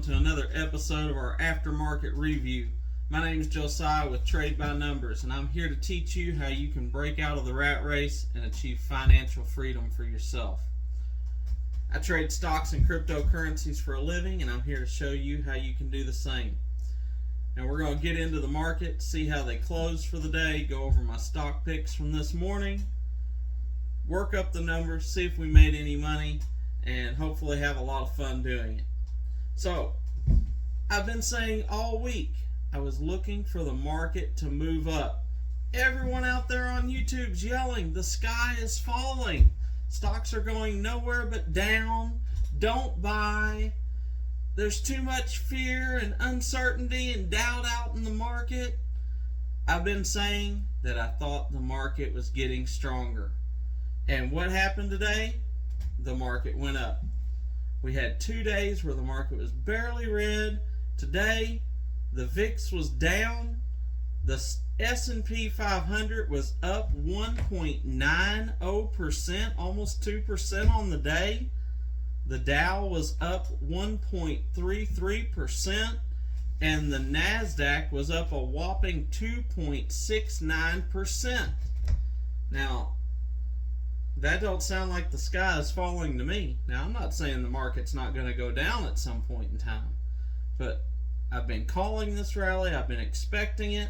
to another episode of our aftermarket review. My name is Josiah with Trade by Numbers, and I'm here to teach you how you can break out of the rat race and achieve financial freedom for yourself. I trade stocks and cryptocurrencies for a living, and I'm here to show you how you can do the same. Now we're going to get into the market, see how they close for the day, go over my stock picks from this morning, work up the numbers, see if we made any money, and hopefully have a lot of fun doing it. So, I've been saying all week I was looking for the market to move up. Everyone out there on YouTube's yelling, the sky is falling. Stocks are going nowhere but down. Don't buy. There's too much fear and uncertainty and doubt out in the market. I've been saying that I thought the market was getting stronger. And what happened today? The market went up. We had 2 days where the market was barely red. Today, the VIX was down. The S&P 500 was up 1.90%, almost 2% on the day. The Dow was up 1.33%, and the NASDAQ was up a whopping 2.69%. Now, that don't sound like the sky is falling to me. Now, I'm not saying the market's not going to go down at some point in time, but I've been calling this rally, I've been expecting it,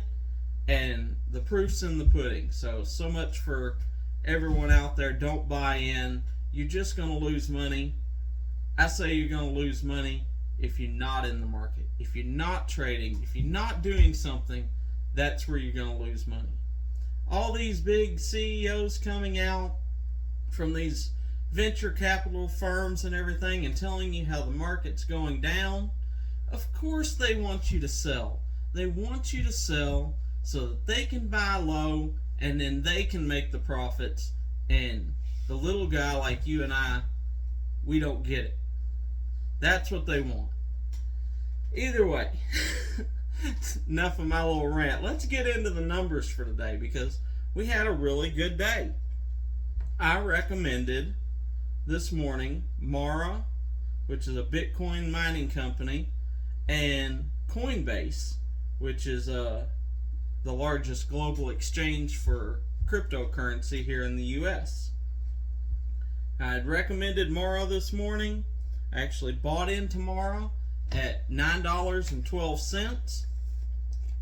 and the proof's in the pudding. So much for everyone out there, don't buy in. You're just going to lose money. I say you're going to lose money if you're not in the market. If you're not trading, if you're not doing something, that's where you're going to lose money. All these big CEOs coming out from these venture capital firms and everything and telling you how the market's going down, of course they want you to sell. They want you to sell so that they can buy low and then they can make the profits, and the little guy like you and I, we don't get it. That's what they want. Either way, enough of my little rant. Let's get into the numbers for today because we had a really good day. I recommended this morning Mara, which is a Bitcoin mining company, and Coinbase, which is the largest global exchange for cryptocurrency here in the US. I had recommended Mara this morning. I actually bought into Mara at $9.12,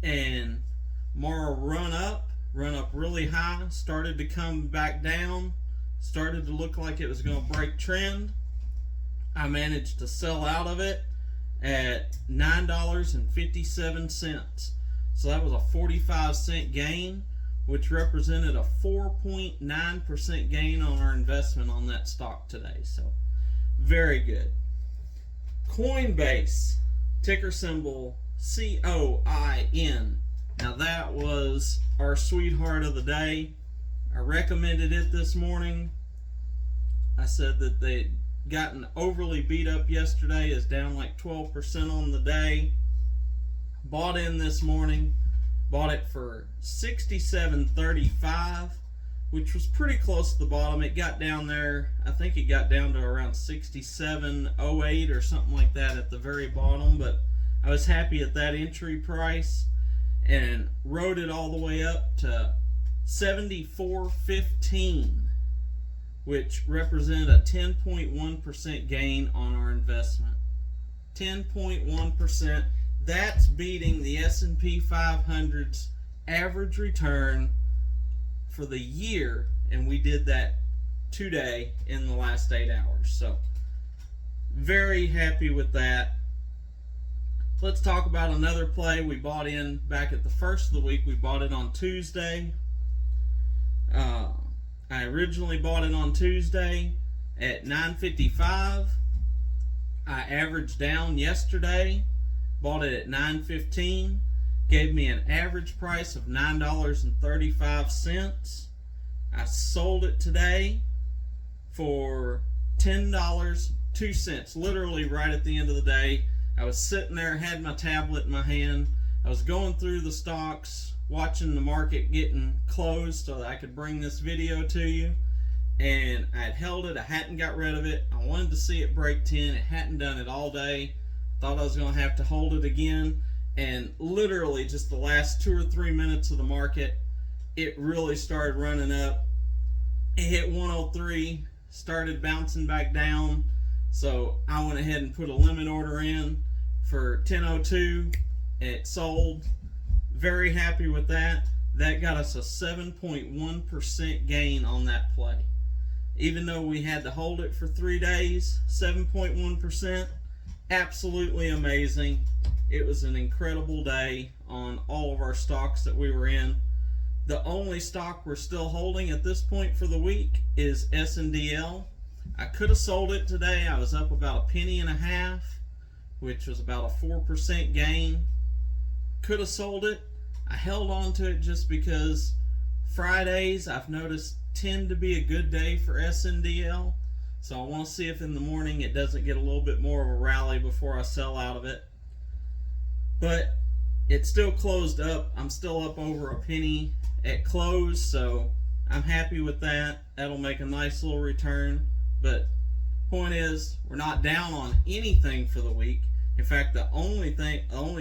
and Mara run up really high, started to come back down, started to look like it was going to break trend. I managed to sell out of it at $9.57. So that was a 45-cent gain, which represented a 4.9% gain on our investment on that stock today. So very good. Coinbase, ticker symbol COIN. Now that was our sweetheart of the day. I recommended it this morning. I said that they'd gotten overly beat up yesterday, is down like 12% on the day. Bought in this morning, bought it for $67.35, which was pretty close to the bottom. It got down there, I think it got down to around $67.08 or something like that at the very bottom, but I was happy at that entry price and rode it all the way up to $74.15, which represented a 10.1% gain on our investment. 10.1%. That's beating the S&P 500's average return for the year, and we did that today in the last 8 hours. So very happy with that. Let's talk about another play we bought in back at the first of the week. We bought it on Tuesday. I originally bought it on Tuesday at $9.55. I averaged down yesterday, bought it at $9.15. Gave me an average price of $9.35. I sold it today for $10.02, literally right at the end of the day. I was sitting there, had my tablet in my hand. I was going through the stocks, watching the market getting closed so that I could bring this video to you. And I had held it, I hadn't got rid of it. I wanted to see it break 10. It hadn't done it all day. Thought I was going to have to hold it again, and literally just the last 2 or 3 minutes of the market, it really started running up. It hit 103, started bouncing back down, so I went ahead and put a limit order in for 1002. It sold. Very happy with that. That got us a 7.1% gain on that play. Even though we had to hold it for 3 days, 7.1%, absolutely amazing. It was an incredible day on all of our stocks that we were in. The only stock we're still holding at this point for the week is SNDL. I could have sold it today. I was up about $0.015, which was about a 4% gain. Could have sold it. I held on to it just because Fridays, I've noticed, tend to be a good day for SNDL. So I want to see if in the morning it doesn't get a little bit more of a rally before I sell out of it. But it still closed up. I'm still up over a penny at close, so I'm happy with that. That'll make a nice little return. But point is, we're not down on anything for the week. In fact, the only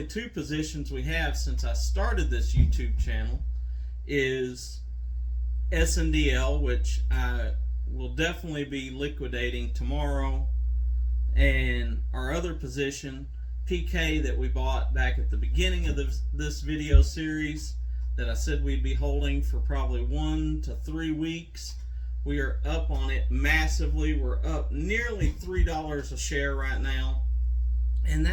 2 positions we have since I started this YouTube channel is SNDL, which I will definitely be liquidating tomorrow, and our other position, PK, that we bought back at the beginning of this video series that I said we'd be holding for probably 1 to 3 weeks. We are up on it massively. We're up nearly $3 a share right now. And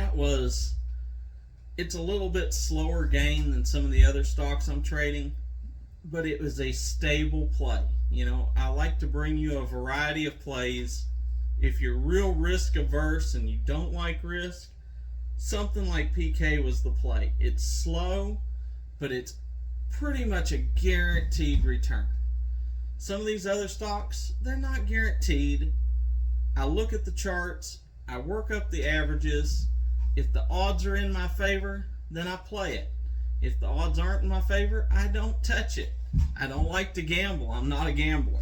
it's a little bit slower gain than some of the other stocks I'm trading, but it was a stable play. You know, I like to bring you a variety of plays. If you're real risk averse and you don't like risk, something like PK was the play. It's slow, but it's pretty much a guaranteed return. Some of these other stocks, they're not guaranteed. I look at the charts, I work up the averages. If the odds are in my favor, then I play it. If the odds aren't in my favor, I don't touch it. I don't like to gamble. I'm not a gambler.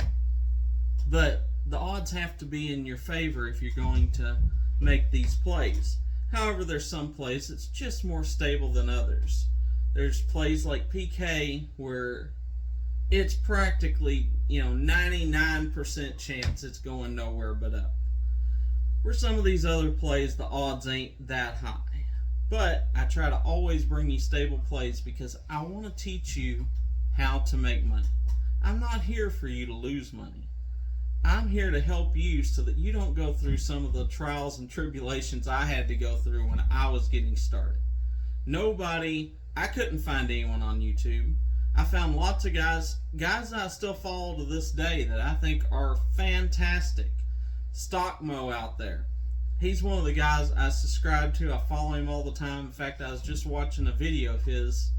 But the odds have to be in your favor if you're going to make these plays. However, there's some plays that's just more stable than others. There's plays like PK where it's practically, 99% chance it's going nowhere but up. Where some of these other plays, the odds ain't that high. But I try to always bring you stable plays because I want to teach you how to make money. I'm not here for you to lose money. I'm here to help you so that you don't go through some of the trials and tribulations I had to go through when I was getting started. I couldn't find anyone on YouTube. I found lots of guys that I still follow to this day that I think are fantastic. Stockmo out there. He's one of the guys I subscribe to. I follow him all the time. In fact, I was just watching a video of his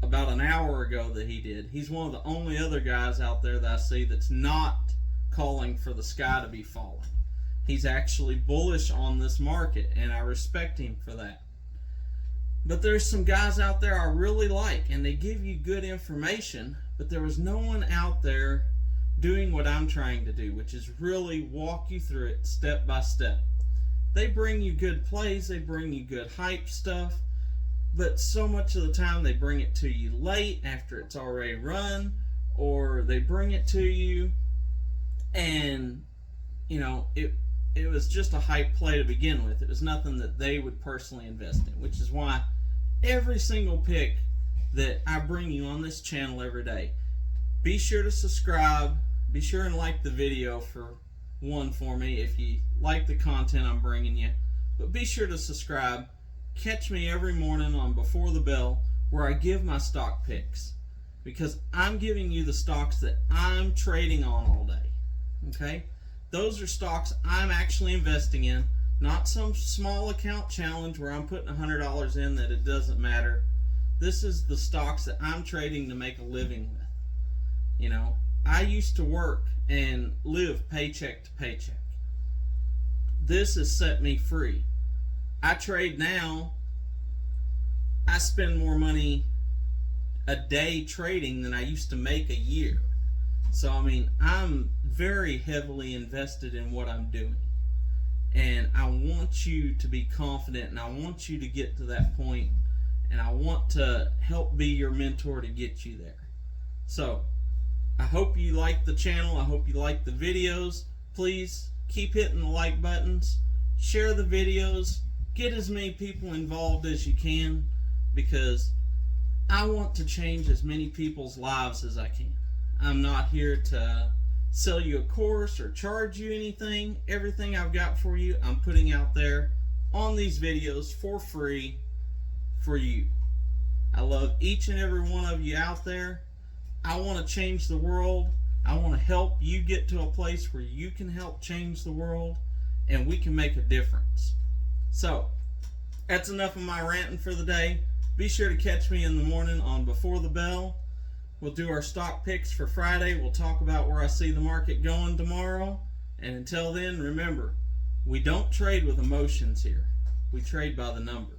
about an hour ago that he did. He's one of the only other guys out there that I see that's not calling for the sky to be falling. He's actually bullish on this market, and I respect him for that. But there's some guys out there I really like, and they give you good information, but there was no one out there doing what I'm trying to do, which is really walk you through it step by step. They bring you good plays, they bring you good hype stuff, but so much of the time they bring it to you late after it's already run, or they bring it to you and it was just a hype play to begin with. It was nothing that they would personally invest in, which is why every single pick that I bring you on this channel every day, be sure to subscribe, be sure and like the video for me if you like the content I'm bringing you, but be sure to subscribe. Catch me every morning on Before the Bell where I give my stock picks, because I'm giving you the stocks that I'm trading on all day. Okay? Those are stocks I'm actually investing in, not some small account challenge where I'm putting $100 in that it doesn't matter. This is the stocks that I'm trading to make a living with. I used to work and live paycheck to paycheck. This has set me free. I trade now. I spend more money a day trading than I used to make a year. So, I'm very heavily invested in what I'm doing. And I want you to be confident, and I want you to get to that point, and I want to help be your mentor to get you there. So, I hope you like the channel. I hope you like the videos. Please keep hitting the like buttons. Share the videos. Get as many people involved as you can, because I want to change as many people's lives as I can. I'm not here to sell you a course or charge you anything. Everything I've got for you, I'm putting out there on these videos for free for you. I love each and every one of you out there. I want to change the world. I want to help you get to a place where you can help change the world and we can make a difference. So, that's enough of my ranting for the day. Be sure to catch me in the morning on Before the Bell. We'll do our stock picks for Friday. We'll talk about where I see the market going tomorrow. And until then, remember, we don't trade with emotions here. We trade by the numbers.